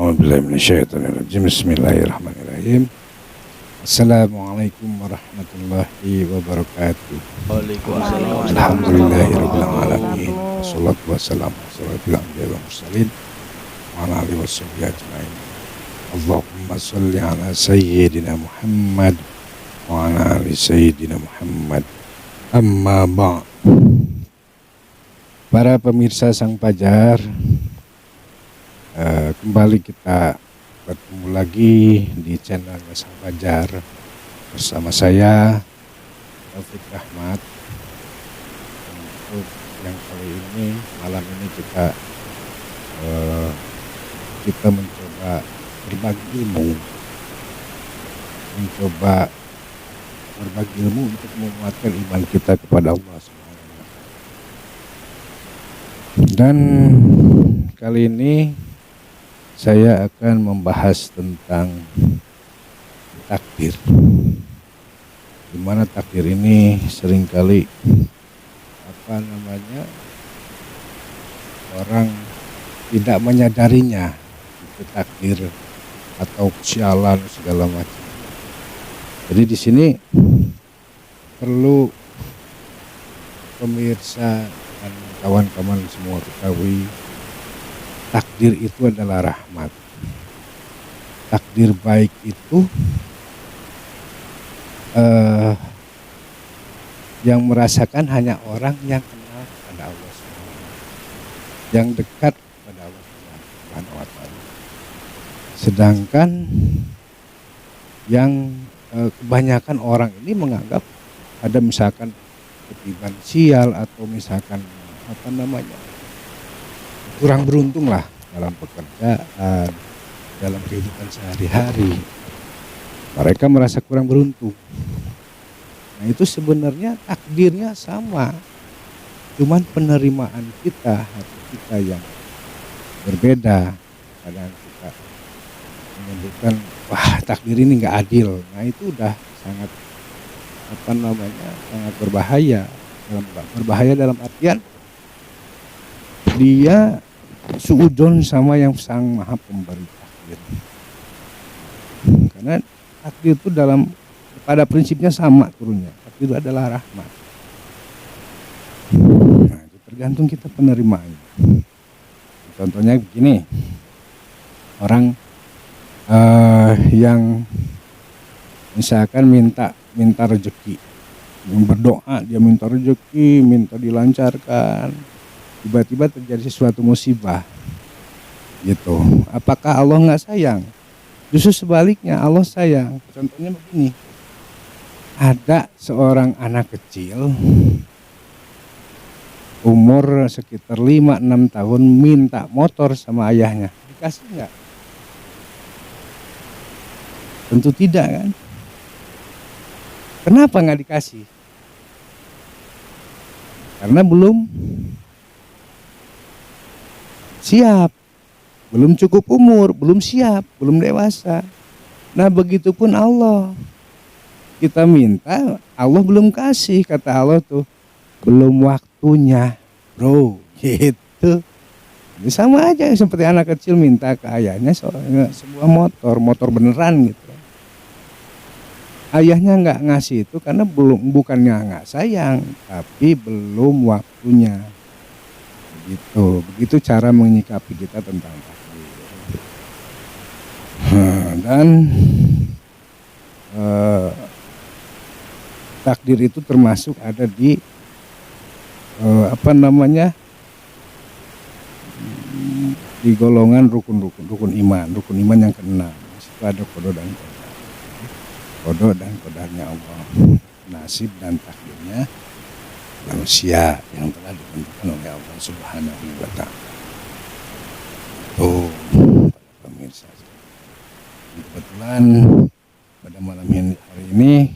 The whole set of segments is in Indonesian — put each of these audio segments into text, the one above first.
A'udzubillahiminasyaitonirrajim. Bismillahirrahmanirrahim. Assalamualaikum warahmatullahi wabarakatuh. Waalaikumsalam. Alhamdulillahirabbil alamin. Wassalatu wassalamu ala anbiya'i wal mursalin wa ala alihi washabihi ajmain. Allahumma shalli ala sayyidina Muhammad wa ala ali sayyidina Muhammad. Amma ba'd. Para pemirsa Sang Fajar, kembali kita bertemu lagi di channelnya Sang Fajar bersama saya Taufik Rahmat. Untuk yang kali ini, malam ini kita mencoba berbagi ilmu, untuk menguatkan iman kita kepada Allah SWT. Dan kali ini saya akan membahas tentang takdir. Di mana takdir ini seringkali orang tidak menyadarinya, itu takdir atau sialan segala macam. Jadi di sini perlu pemirsa dan kawan-kawan semua ketahui, takdir itu adalah rahmat. Takdir baik itu yang merasakan hanya orang yang kenal kepada Allah SWT, yang dekat kepada Allah SWT. Sedangkan yang kebanyakan orang ini menganggap ada misalkan ketiban sial atau misalkan kurang beruntung lah dalam pekerjaan, dalam kehidupan sehari-hari. Mereka merasa kurang beruntung. Nah, itu sebenarnya takdirnya sama, cuman penerimaan kita, hati kita yang berbeda. Kadang kita menyebutkan, wah takdir ini nggak adil. Nah itu udah sangat sangat berbahaya. Berbahaya dalam artian dia suudzon sama yang Sang Maha Pemberi takdir. Karena takdir itu pada prinsipnya sama turunnya. Takdir itu adalah rahmat. Nah, itu tergantung kita penerimaannya. Contohnya begini, orang yang misalkan minta rezeki, berdoa, dia minta rezeki, minta dilancarkan, tiba-tiba terjadi sesuatu musibah gitu. Apakah Allah nggak sayang? Justru sebaliknya, Allah sayang. Contohnya begini, ada seorang anak kecil umur sekitar 5-6 tahun minta motor sama ayahnya, dikasih nggak? Tentu tidak kan? Kenapa nggak dikasih? Karena belum siap, belum cukup umur, belum siap, belum dewasa. Nah begitupun Allah, kita minta, Allah belum kasih. Kata Allah tuh, belum waktunya bro, gitu. Ini sama aja seperti anak kecil minta ke ayahnya sebuah motor beneran gitu. Ayahnya nggak ngasih itu karena bukannya nggak sayang, tapi belum waktunya. Begitu cara menyikapi kita tentang takdir. Dan takdir itu termasuk ada di di golongan rukun iman yang keenam. Itu ada qada dan qadarnya Allah, nasib dan takdirnya manusia yang telah ditentukan oleh Allah Subhanahu wa Ta'ala. Tuh, pemirsa. Kebetulan pada malam hari ini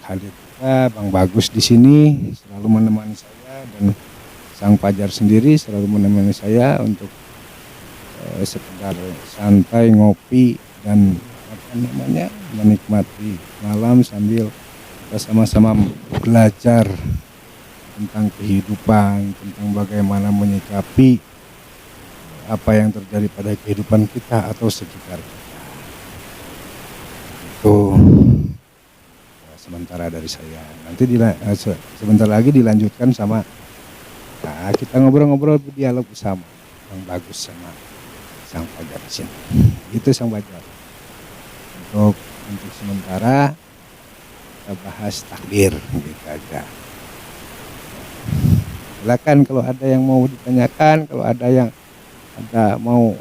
hadir kita Bang Bagus di sini, selalu menemani saya, dan Sang Fajar sendiri selalu menemani saya untuk sekedar santai, ngopi, dan menikmati malam sambil kita sama-sama belajar tentang kehidupan, tentang bagaimana menyikapi apa yang terjadi pada kehidupan kita atau sekitar kita. Itu sementara dari saya. Nanti sebentar lagi dilanjutkan sama kita ngobrol-ngobrol dialog bersama yang bagus sama Sang Fajar di sini. Itu Sang Fajar. Untuk sementara kita bahas takdir gitu aja. Silakan kalau ada yang mau ditanyakan, kalau ada yang mau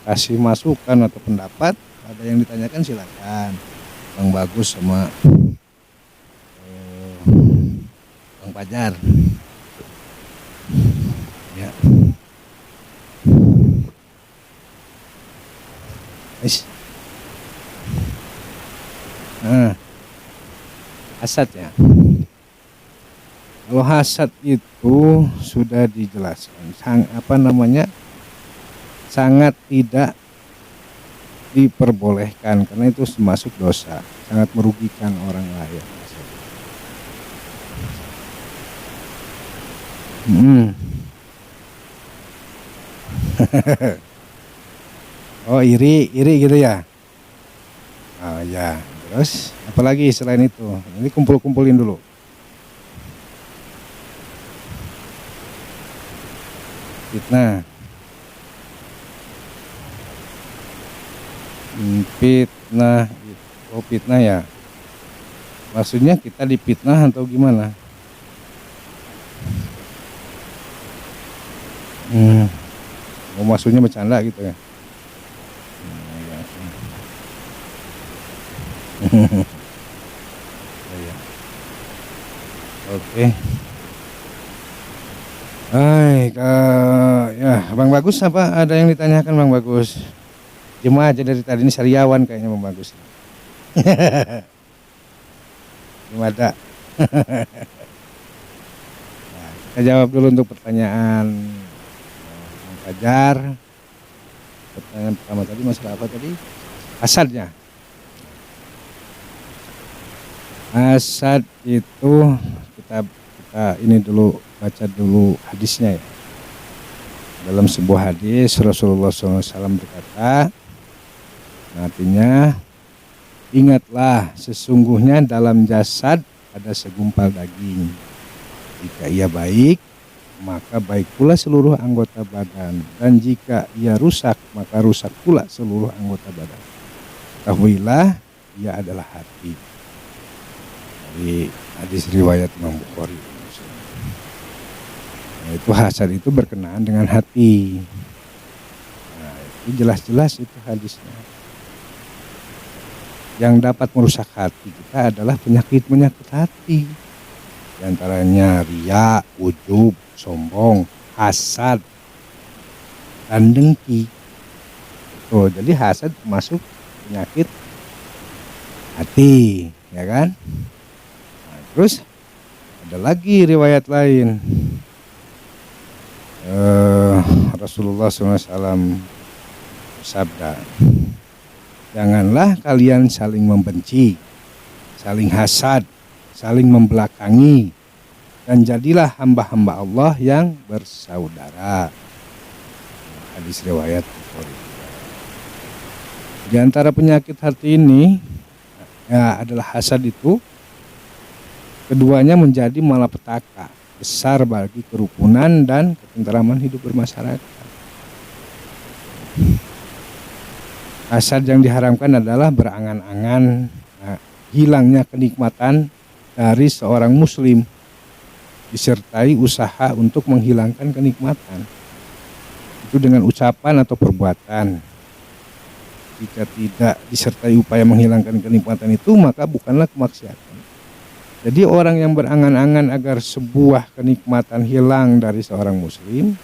kasih masukan atau pendapat, ada yang ditanyakan silakan. Bang Bagus sama Bang Fajar. Ya. Nah, hasad ya. Kalau hasad itu sudah dijelaskan, sangat tidak diperbolehkan karena itu termasuk dosa, sangat merugikan orang lain. Oh iri gitu ya. Oh ya, terus apalagi selain itu? Ini kumpulin dulu. Fitnah. Fitnah ya. Maksudnya kita difitnah atau gimana? Maksudnya bercanda gitu ya. Oke. Ya Bang Bagus apa ada yang ditanyakan Bang Bagus? Cuma aja dari tadi ini sariawan kayaknya Bang Bagus. Gimana? Nah, kita jawab dulu untuk pertanyaan Bang Fajar. Pertanyaan pertama tadi masalah apa tadi? Hasadnya. Hasad itu kita ini dulu baca dulu hadisnya ya. Dalam sebuah hadis Rasulullah SAW berkata, artinya ingatlah sesungguhnya dalam jasad ada segumpal daging. Jika ia baik, maka baik pula seluruh anggota badan, dan jika ia rusak, maka rusak pula seluruh anggota badan. Ketahuilah, ia adalah hati. Dari hadis riwayat Imam Bukhari. Nah, itu hasad itu berkenaan dengan hati. Nah, itu jelas-jelas itu hadisnya. Yang dapat merusak hati kita adalah penyakit-penyakit hati. Di antaranya riya, ujub, sombong, hasad, dan dengki. Jadi hasad masuk penyakit hati, ya kan? Nah, terus ada lagi riwayat lain. Rasulullah SAW bersabda, janganlah kalian saling membenci, saling hasad, saling membelakangi, dan jadilah hamba-hamba Allah yang bersaudara. Hadis riwayat Bukhari. Di antara penyakit hati ini ya adalah hasad itu, keduanya menjadi malapetaka besar bagi kerukunan dan ketentraman hidup bermasyarakat. Hasad yang diharamkan adalah berangan-angan hilangnya kenikmatan dari seorang muslim, disertai usaha untuk menghilangkan kenikmatan itu dengan ucapan atau perbuatan. Jika tidak disertai upaya menghilangkan kenikmatan itu, maka bukanlah kemaksiatan. Jadi orang yang berangan-angan agar sebuah kenikmatan hilang dari seorang muslim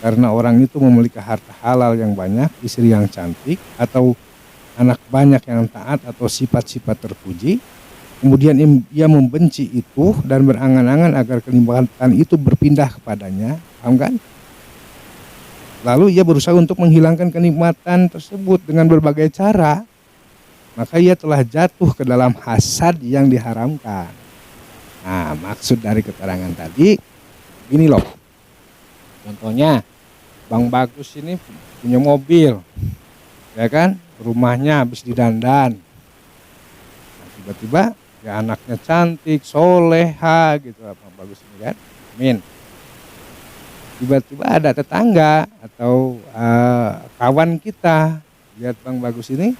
karena orang itu memiliki harta halal yang banyak, istri yang cantik, atau anak banyak yang taat, atau sifat-sifat terpuji, kemudian ia membenci itu dan berangan-angan agar kenikmatan itu berpindah kepadanya, paham kan? Lalu ia berusaha untuk menghilangkan kenikmatan tersebut dengan berbagai cara, maka ia telah jatuh ke dalam hasad yang diharamkan. Nah, maksud dari keterangan tadi ini loh. Contohnya Bang Bagus ini punya mobil, ya kan, rumahnya habis didandan. Nah, tiba-tiba ya anaknya cantik, soleha gitu, Bang Bagus ini kan, amin. Tiba-tiba ada tetangga atau kawan kita lihat Bang Bagus ini,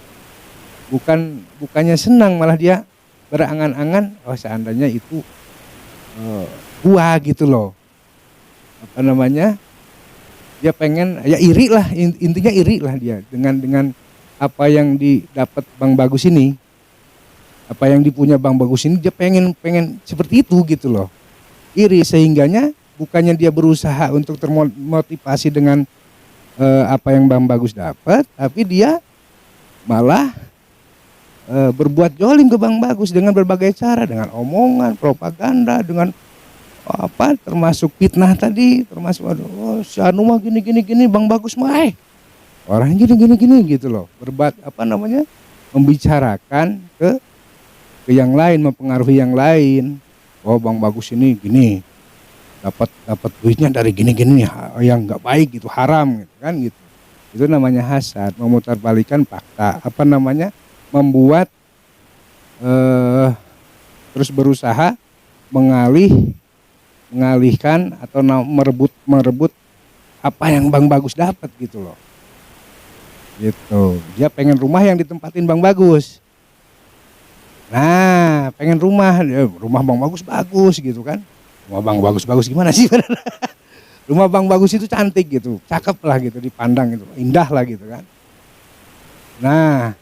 bukannya senang, malah dia berangan-angan, oh seandainya itu gua gitu loh, apa namanya, dia pengen ya iri lah, intinya iri lah dia dengan apa yang didapat Bang Bagus ini, apa yang dipunya Bang Bagus ini, dia pengen seperti itu gitu loh, iri, sehingganya bukannya dia berusaha untuk termotivasi dengan apa yang Bang Bagus dapat, tapi dia malah berbuat jolim ke Bang Bagus dengan berbagai cara, dengan omongan, propaganda, dengan apa, termasuk fitnah tadi, termasuk oh, si Anu mah gini Bang Bagus mah orang gini gitu loh, apa namanya, membicarakan ke yang lain, mempengaruhi yang lain. Oh Bang Bagus ini gini, dapat duitnya dari gini yang nggak baik gitu, haram gitu kan gitu. Itu namanya hasad, memutarbalikkan fakta, apa namanya, membuat terus berusaha mengalihkan atau merebut apa yang Bang Bagus dapat gitu loh. Gitu. Dia pengen rumah yang ditempatin Bang Bagus. Nah, pengen rumah Bang Bagus bagus gitu kan. Rumah Bang Bagus gimana sih? Rumah Bang Bagus itu cantik gitu, cakep lah gitu, dipandang gitu, indah lah gitu kan. Nah,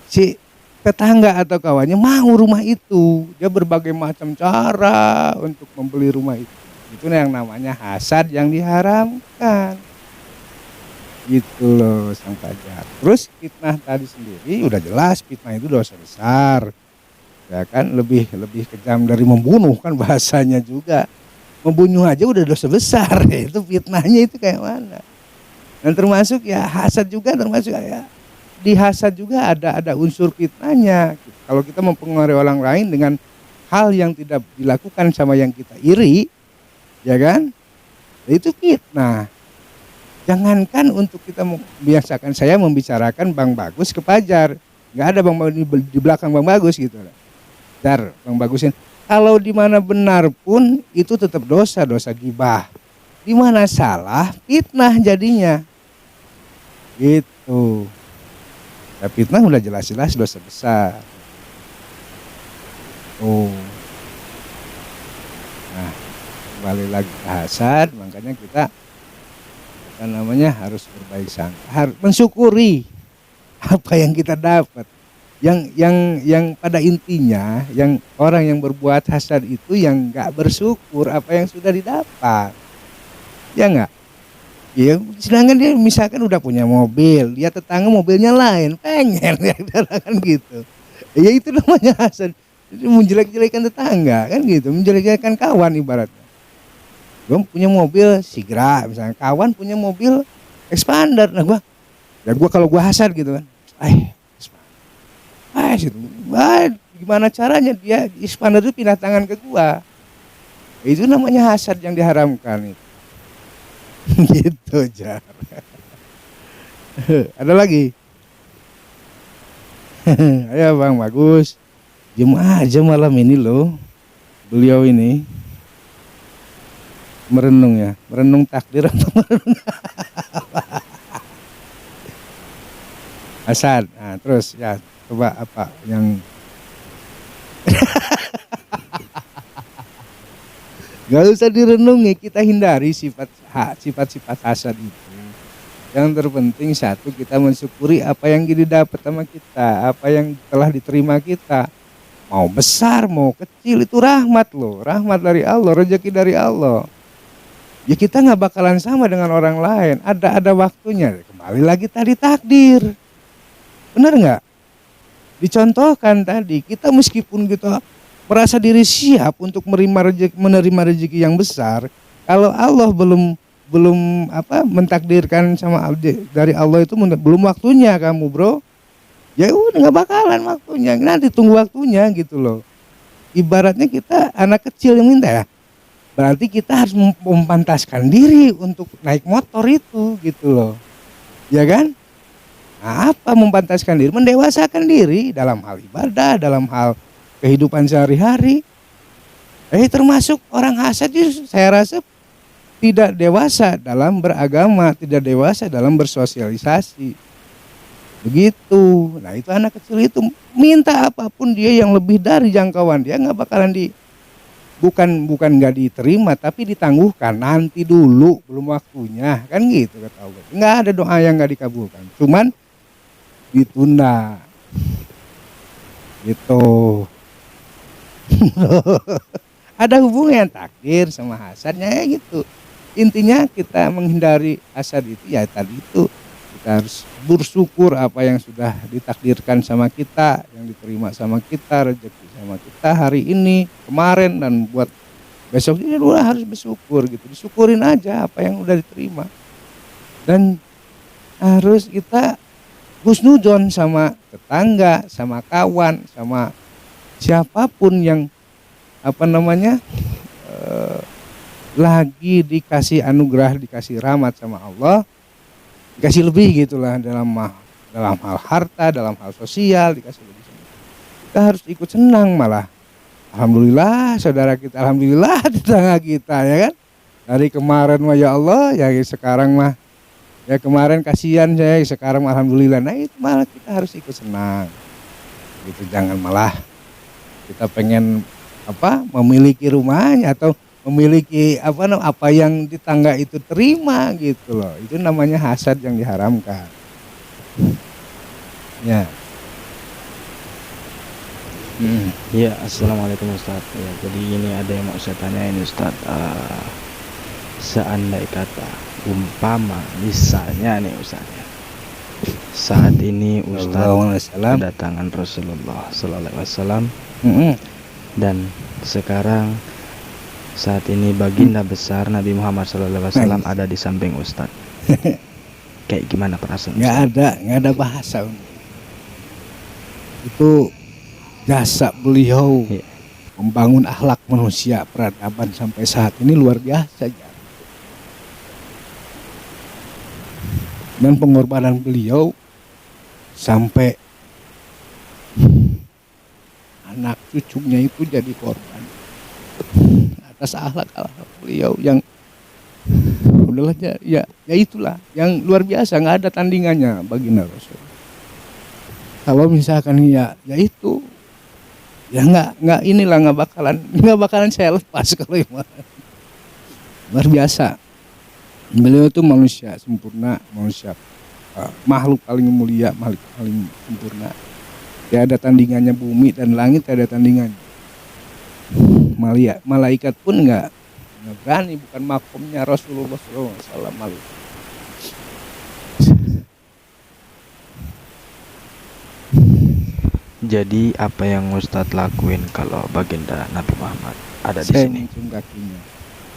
si tetangga atau kawannya mau rumah itu, dia berbagai macam cara untuk membeli rumah itu. Itu yang namanya hasad yang diharamkan. Gitu loh Sang Fajar. Terus fitnah tadi sendiri udah jelas, fitnah itu dosa besar. Ya kan, lebih kejam dari membunuh kan bahasanya juga. Membunuh aja udah dosa besar, itu fitnahnya itu kayak mana. Dan termasuk ya hasad juga, termasuk ya di hasad juga ada unsur fitnahnya. Kalau kita mempengaruhi orang lain dengan hal yang tidak dilakukan sama yang kita iri, ya kan, itu fitnah. Jangankan untuk kita membiasakan, saya membicarakan Bang Bagus ke Fajar, nggak ada Bang di belakang Bang Bagus gitu. Dar, Bang Bagusin, kalau di mana benar pun itu tetap dosa gibah. Di mana salah, fitnah jadinya. Gitu. Ya fitnah udah jelas-jelas dosa besar. Oh. Nah, kembali lagi ke hasad, makanya kita harus berbaik sangka, harus mensyukuri apa yang kita dapat. Yang pada intinya, yang orang yang berbuat hasad itu yang nggak bersyukur apa yang sudah didapat, ya nggak? Ya, sedangkan dia misalkan udah punya mobil, dia tetangga mobilnya lain, pengen ya kan gitu. Ya itu namanya hasad, itu menjelek-jelekan tetangga kan gitu, menjelek-jelekan kawan ibaratnya. Gue punya mobil Sigra, misalnya kawan punya mobil Expander, nah gue kalau gue hasad gitu kan, gimana caranya dia Expander itu pindah tangan ke gua. Itu namanya hasad yang diharamkan itu. Gitu Jar. Ada lagi? Ayo Bang Bagus, jam aja malam ini loh. Beliau ini merenung ya, merenung takdir atau merenung hasad. Nah terus ya, coba apa yang nggak usah direnungi, kita hindari sifat-sifat hasad itu. Yang terpenting satu, kita mensyukuri apa yang didapat sama kita, apa yang telah diterima kita. Mau besar mau kecil itu rahmat loh, rahmat dari Allah, rezeki dari Allah. Ya kita nggak bakalan sama dengan orang lain, ada waktunya. Kembali lagi tadi takdir, benar nggak? Dicontohkan tadi, kita meskipun kita merasa diri siap untuk menerima rezeki yang besar, kalau Allah belum mentakdirkan sama dari Allah itu belum waktunya kamu bro, ya udah nggak bakalan waktunya, nanti tunggu waktunya gitu loh. Ibaratnya kita anak kecil yang minta ya, berarti kita harus mempantaskan diri untuk naik motor itu gitu loh. Ya kan? Nah, apa mempantaskan diri? Mendewasakan diri dalam hal ibadah, dalam hal kehidupan sehari-hari. Termasuk orang hasad itu saya rasa tidak dewasa dalam beragama, tidak dewasa dalam bersosialisasi. Begitu. Nah, itu anak kecil itu minta apapun dia yang lebih dari jangkauan dia nggak bakalan bukan nggak diterima, tapi ditangguhkan, nanti dulu belum waktunya, kan gitu kata Allah. Nggak ada doa yang nggak dikabulkan, cuman ditunda gitu. Ada hubungan takdir sama hasadnya ya gitu. Intinya kita menghindari hasad itu ya tadi itu, kita harus bersyukur apa yang sudah ditakdirkan sama kita, yang diterima sama kita, rezeki sama kita hari ini, kemarin, dan buat besok ini harus bersyukur gitu. Disyukurin aja apa yang udah diterima. Dan harus kita husnuzon sama tetangga, sama kawan, sama siapapun yang lagi dikasih anugerah, dikasih rahmat sama Allah, dikasih lebih gitulah dalam hal harta, dalam hal sosial, dikasih lebih. Kita harus ikut senang malah. Alhamdulillah saudara kita, alhamdulillah tetangga kita ya kan. Dari kemarin mah ya Allah, ya sekarang mah ya kemarin kasihan saya, sekarang alhamdulillah. Nah itu malah kita harus ikut senang. Gitu, jangan malah kita pengen memiliki rumahnya atau memiliki apa yang di tangga itu terima gitu loh. Itu namanya hasad yang diharamkan. Ya. Ya, assalamualaikum Ustaz. Ya, jadi ini ada yang mau saya tanyain Ustaz. Seandainya kata umpama misalnya nih Ustaz ya, saat ini Ustaz kedatangan Rasulullah Sallallahu Alaihi Wasallam, dan sekarang saat ini baginda besar Nabi Muhammad Sallallahu Alaihi Wasallam ada di samping Ustaz. Kayak gimana perasaan? Nggak ada bahasa. Itu jasa beliau membangun akhlak manusia, peradaban sampai saat ini luar biasa ya. Dan pengorbanan beliau sampai anak cucunya itu jadi korban atas akhlak beliau yang udahlah ya itulah yang luar biasa, nggak ada tandingannya baginda Rasul. Kalau misalkan ya itu ya nggak inilah nggak bakalan saya lepas kalau luar biasa. Beliau itu manusia sempurna, manusia makhluk paling mulia, makhluk paling sempurna. Tidak ada tandingannya, bumi dan langit tidak ada tandingannya. Malaikat pun nggak berani, bukan makomnya Rasulullah SAW. Jadi apa yang Ustadz lakuin kalau baginda Nabi Muhammad ada di sini? Saya mencium kakinya,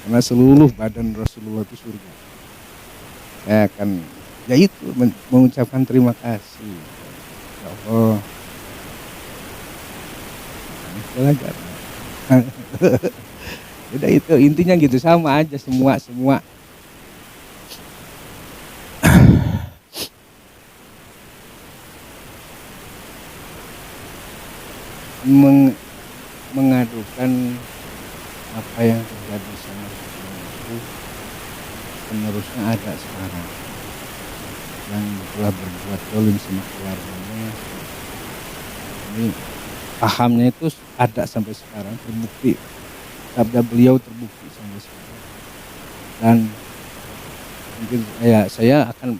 karena seluruh badan Rasulullah itu surga. Saya akan mengucapkan terima kasih ya Allah. Belajar. Udah itu intinya gitu, sama aja semua mengadukan apa yang terjadi sama itu penerusnya ada sekarang yang telah berbuat zalim sama keluarganya. Ini pahamnya itu ada sampai sekarang, terbukti sabda beliau terbukti sampai sekarang. Dan mungkin saya akan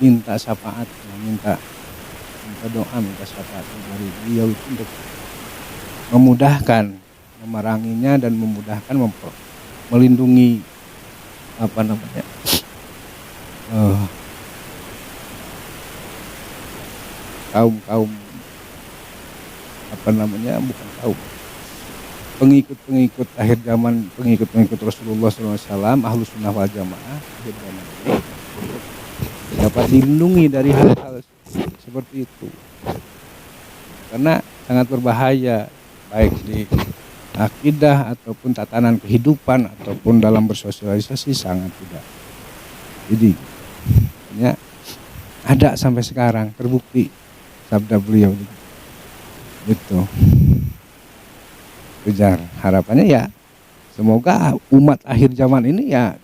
minta syafaat, minta doa, minta syafaat dari beliau itu untuk memudahkan, memeranginya dan memudahkan melindungi kaum bukan kaum pengikut akhir zaman, pengikut Rasulullah SAW, Ahlus Sunnah wal Jamaah akhir zaman ini dapat dilindungi dari hal-hal seperti itu, karena sangat berbahaya baik di akidah ataupun tatanan kehidupan ataupun dalam bersosialisasi sangat tidak. Jadi ya ada sampai sekarang terbukti sabda beliau gitu. Kejar harapannya ya semoga umat akhir zaman ini ya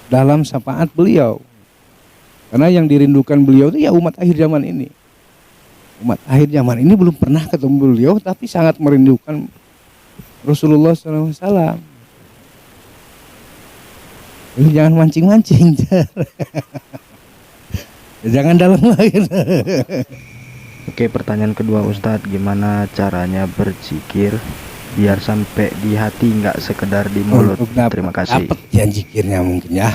dalam syafaat beliau. Karena yang dirindukan beliau itu ya umat akhir zaman ini. Umat akhir zaman ini belum pernah ketemu beliau tapi sangat merindukan Rasulullah SAW. Jadi jangan mancing-mancing. Jangan dalam lagi. Oke, pertanyaan kedua Ustadz, gimana caranya berzikir biar sampai di hati, nggak sekedar di mulut? Terima kasih. Dapat ya zikirnya mungkin ya.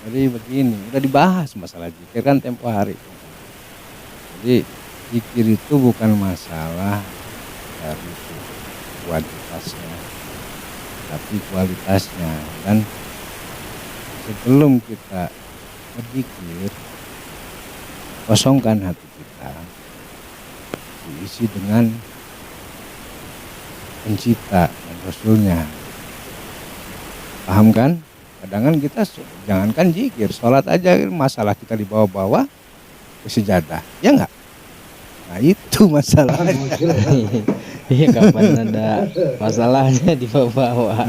Jadi begini, udah dibahas masalah zikir kan tempo hari. Jadi zikir itu bukan masalah dari kuantitasnya, tapi kualitasnya. Dan sebelum kita berzikir, kosongkan hati kita, diisi dengan pencipta dan Rasulnya. Paham kan? Kadang kita jangankan zikir, sholat aja masalah kita dibawa-bawa ke sejadah, ya enggak? Nah itu masalahnya. Iya, kapan ada masalahnya dibawa-bawa.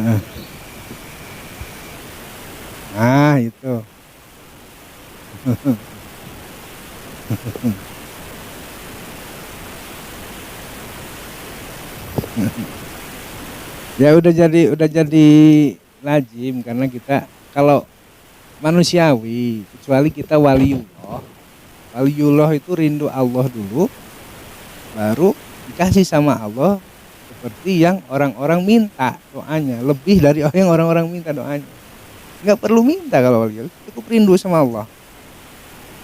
Nah itu. Ya udah jadi lazim karena kita kalau manusiawi kecuali kita waliullah itu rindu Allah dulu baru dikasih sama Allah seperti yang orang-orang minta doanya, lebih dari yang orang-orang minta doanya. Nggak perlu minta kalau waliullah, cukup rindu sama Allah.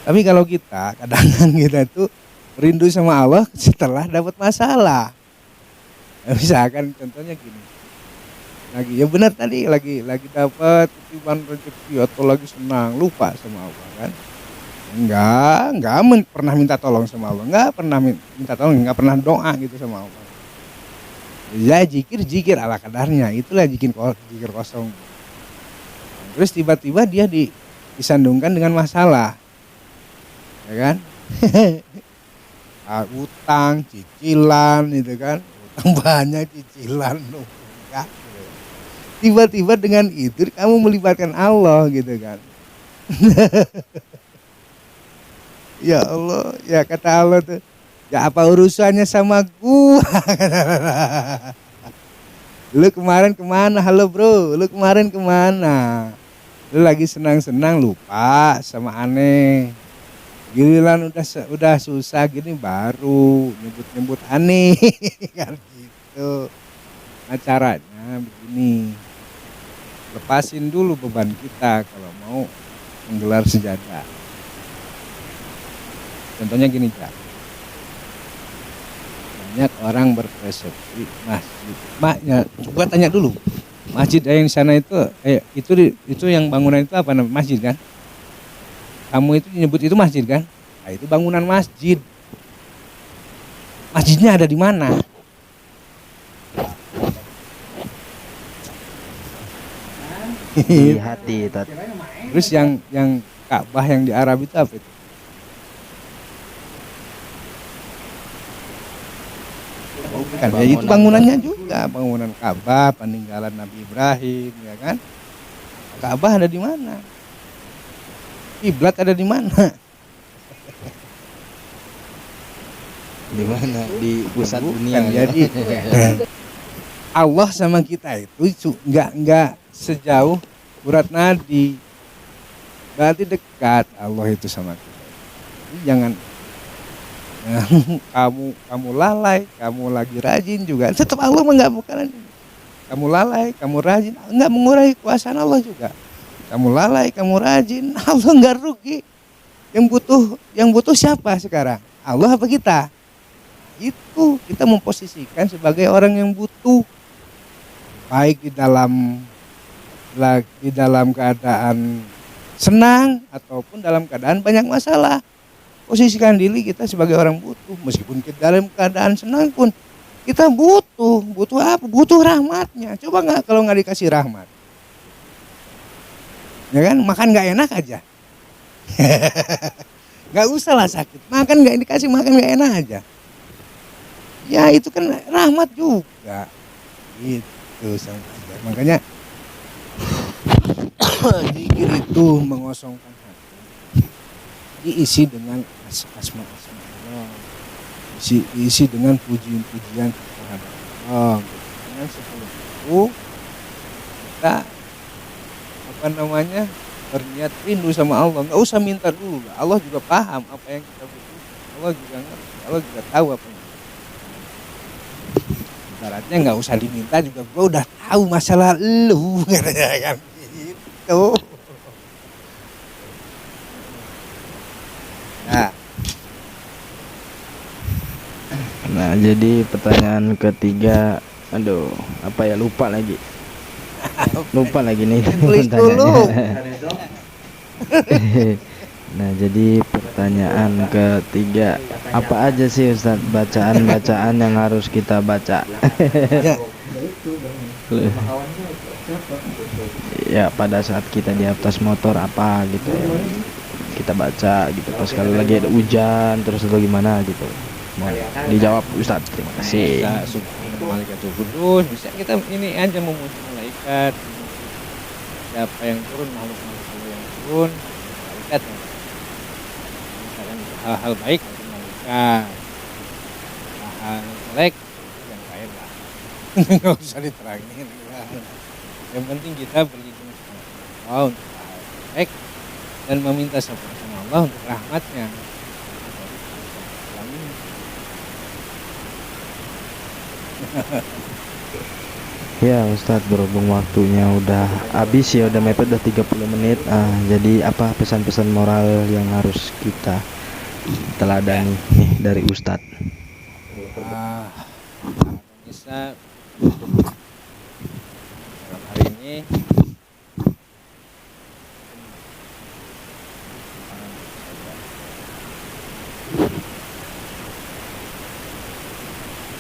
Tapi kalau kita kadang-kadang kita tuh rindu sama Allah setelah dapat masalah. Misalkan contohnya gini, lagi ya benar tadi lagi dapat titipan rezeki atau lagi senang, lupa sama Allah kan? Enggak pernah minta tolong sama Allah, enggak pernah minta tolong, enggak pernah doa gitu sama Allah. Ya zikir ala kadarnya, itulah zikir kosong. Terus tiba-tiba dia disandungkan dengan masalah, ya kan? Utang, cicilan, itu kan, utang banyak, cicilan, enggak. Tiba-tiba dengan itu kamu melibatkan Allah gitu kan. Ya Allah, ya kata Allah tuh, ya apa urusannya sama gua? Lu kemarin kemana? Halo bro, lu kemarin kemana? Lu lagi senang-senang lupa sama aneh. Giliran udah susah gini baru nyebut aneh kan gitu. Nah caranya begini, lepasin dulu beban kita kalau mau menggelar sejadah. Contohnya gini Cak, banyak orang berpersepsi masjid, gua tanya dulu, masjid yang di sana itu yang bangunan itu apa namanya, masjid kan? Kamu itu nyebut itu masjid kan? Nah itu bangunan masjid. Masjidnya ada di mana? Di hati. Terus yang Ka'bah yang di Arab itu apa itu? Kan ya itu bangunannya juga, bangunan Ka'bah, peninggalan Nabi Ibrahim, ya kan? Ka'bah ada di mana? Kiblat ada di mana? Di mana? Di pusat dunia. Kan, jadi Allah sama kita itu enggak sejauh urat nadi. Berarti dekat Allah itu sama kita. Jadi jangan kamu lalai, kamu lagi rajin juga. Tetap Allah enggak bukan. Kamu lalai, kamu rajin, enggak mengurangi kuasa Allah juga. Kamu lalai, kamu rajin, Allah enggak rugi. Yang butuh siapa sekarang? Allah apa kita? Itu kita memposisikan sebagai orang yang butuh, baik di dalam keadaan senang ataupun dalam keadaan banyak masalah. Posisikan diri kita sebagai orang butuh, meskipun kita dalam keadaan senang pun Kita butuh apa? Butuh rahmatnya. Coba nggak kalau nggak dikasih rahmat, ya kan? Makan nggak enak aja, nggak usah lah sakit. Makan nggak dikasih makan nggak enak aja. Ya itu kan rahmat juga. Itu sama aja. Makanya zikir itu mengosongkan hati, diisi dengan asma Allah, diisi dengan pujian-pujian terhadap Allah. Dengan seperti itu kita berniat rindu sama Allah. Nggak usah minta dulu, Allah juga paham apa yang kita butuh. Allah juga ngerti, Allah juga tahu apa yang ibaratnya nggak usah diminta juga, gue udah tahu masalah lu katanya kan gitu. Nah, jadi pertanyaan ketiga, aduh, apa ya, lupa lagi nih Tulis dulu. Nah, jadi pertanyaan ketiga, apa aja sih Ustadz bacaan-bacaan yang harus kita baca? Ya, pada saat kita di atas motor apa gitu ya, kita baca gitu, pas sekali lagi ada hujan terus atau gimana gitu. Mau dijawab Ustadz, terima kasih. Malaikatul Qudus, bisa kita ini aja memuji malaikat, siapa yang turun, makhluk-makhluk Allah yang turun, malaikat yang misalkan hal-hal baik itu malaikat, hal jelek yang lain lah. Nggak usah diterangin ya. Yang penting kita berlindung sama Allah untuk hal baik dan meminta sama Allah untuk rahmatnya. Ya Ustadz, berhubung waktunya udah habis ya, udah mepet, udah 30 menit. Jadi apa pesan-pesan moral yang harus kita teladani nih dari Ustadz? Bisa dalam hari ini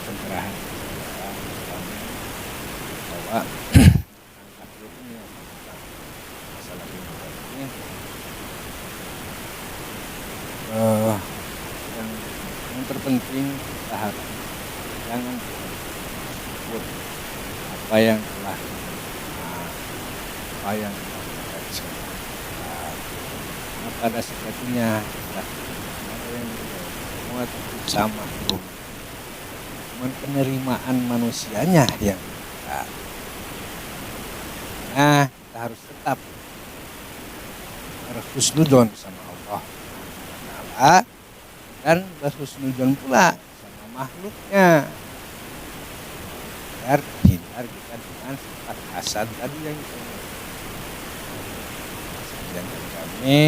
pencerahan bahwa masalah ini yang terpenting kita harus jangan sebut apa yang telah apa yang telah kita disebutkan. Nah, pada sejatinya kita ada yang semua tetap sama, cuman penerimaan manusianya yang kita. Nah, kita harus tetap berhusnudzon sama Allah dan berhusnudzon pula sama makhluknya, biar hindar kita dengan sifat hasad tadi yang disebut. Sekian dari kami.